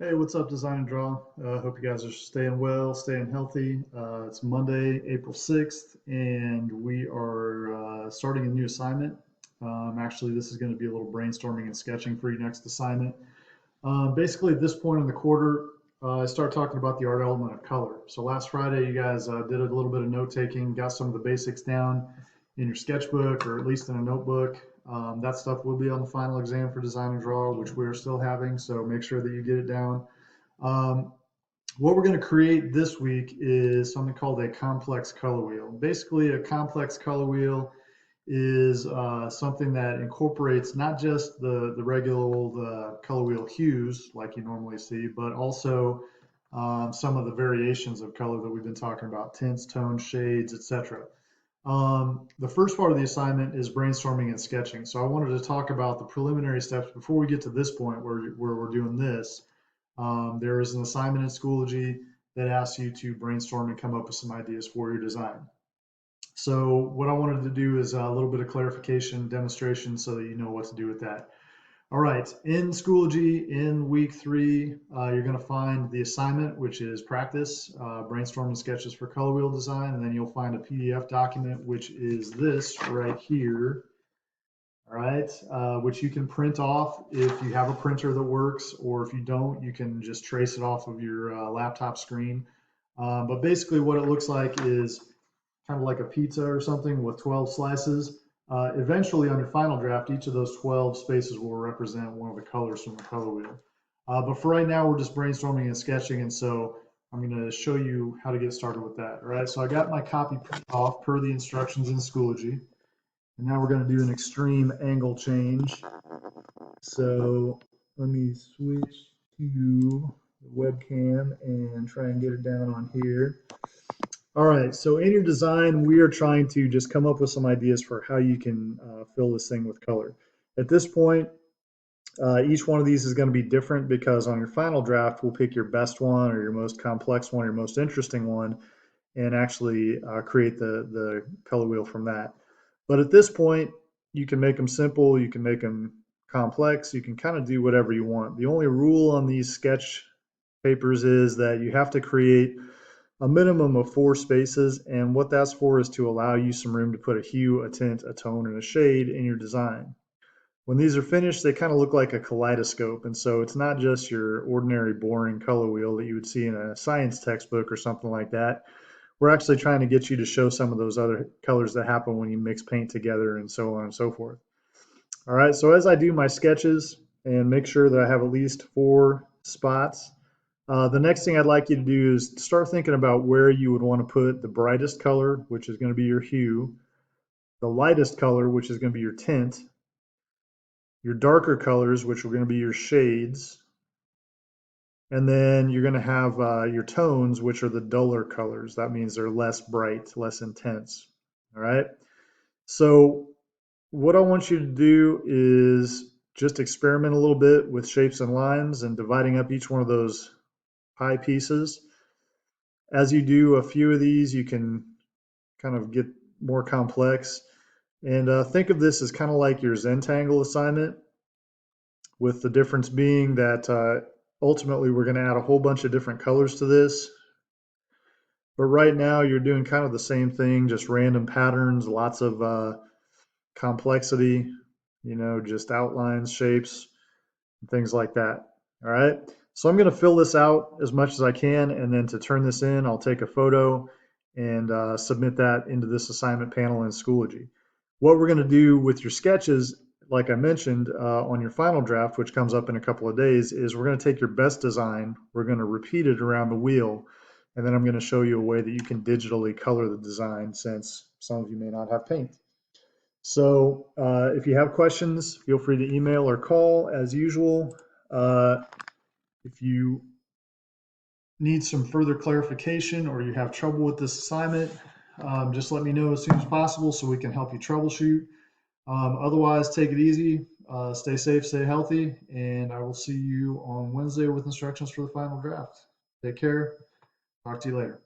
Hey, what's up, Design and Draw? Hope you guys are staying well, staying healthy. It's Monday, April 6th, and we are starting a new assignment. Actually, this is going to be a little brainstorming and sketching for your next assignment. Basically, at this point in the quarter, I start talking about the art element of color. So last Friday, you guys did a little bit of note taking, got some of the basics down in your sketchbook or at least in a notebook. That stuff will be on the final exam for Design and Draw, which we are still having. So make sure that you get it down. Um, what we're going to create this week is something called a complex color wheel. Basically, a complex color wheel is something that incorporates not just the regular old color wheel hues like you normally see, but also some of the variations of color that we've been talking about, tints, tones, shades, etc. The first part of the assignment is brainstorming and sketching. So I wanted to talk about the preliminary steps before we get to this point where we're doing this. There is an assignment in Schoology that asks you to brainstorm and come up with some ideas for your design. So what I wanted to do is a little bit of clarification, demonstration, so that you know what to do with that. All right, in Schoology, in week 3, you're going to find the assignment, which is practice, brainstorming sketches for color wheel design, and then you'll find a PDF document, which is this right here. All right, which you can print off if you have a printer that works, or if you don't, you can just trace it off of your laptop screen. But basically what it looks like is kind of like a pizza or something with 12 slices. Eventually on your final draft, each of those 12 spaces will represent one of the colors from the color wheel. But for right now, we're just brainstorming and sketching, and so I'm going to show you how to get started with that. All right, so I got my copy printed off per the instructions in Schoology. And now we're going to do an extreme angle change. So let me switch to the webcam and try and get it down on here. All right, so in your design, we are trying to just come up with some ideas for how you can fill this thing with color. At this point, each one of these is going to be different because on your final draft, we'll pick your best one or your most complex one, or your most interesting one, and actually create the color wheel from that. But at this point, you can make them simple, you can make them complex, you can kind of do whatever you want. The only rule on these sketch papers is that you have to create a minimum of 4 spaces, and what that's for is to allow you some room to put a hue, a tint, a tone, and a shade in your design. When these are finished, they kind of look like a kaleidoscope, and so it's not just your ordinary boring color wheel that you would see in a science textbook or something like that. We're actually trying to get you to show some of those other colors that happen when you mix paint together and so on and so forth. All right, so as I do my sketches and make sure that I have at least 4 spots, the next thing I'd like you to do is start thinking about where you would want to put the brightest color, which is going to be your hue, the lightest color, which is going to be your tint, your darker colors, which are going to be your shades, and then you're going to have your tones, which are the duller colors. That means they're less bright, less intense. All right. So what I want you to do is just experiment a little bit with shapes and lines and dividing up each one of those pie pieces. As you do a few of these, you can kind of get more complex. And think of this as kind of like your Zentangle assignment, with the difference being that ultimately we're going to add a whole bunch of different colors to this. But right now you're doing kind of the same thing, just random patterns, lots of complexity, just outlines, shapes, and things like that. All right. So I'm going to fill this out as much as I can. And then to turn this in, I'll take a photo and submit that into this assignment panel in Schoology. What we're going to do with your sketches, like I mentioned, on your final draft, which comes up in a couple of days, is we're going to take your best design, we're going to repeat it around the wheel, and then I'm going to show you a way that you can digitally color the design, since some of you may not have paint. So if you have questions, feel free to email or call as usual. If you need some further clarification or you have trouble with this assignment, just let me know as soon as possible so we can help you troubleshoot. Otherwise, take it easy, stay safe, stay healthy, and I will see you on Wednesday with instructions for the final draft. Take care. Talk to you later.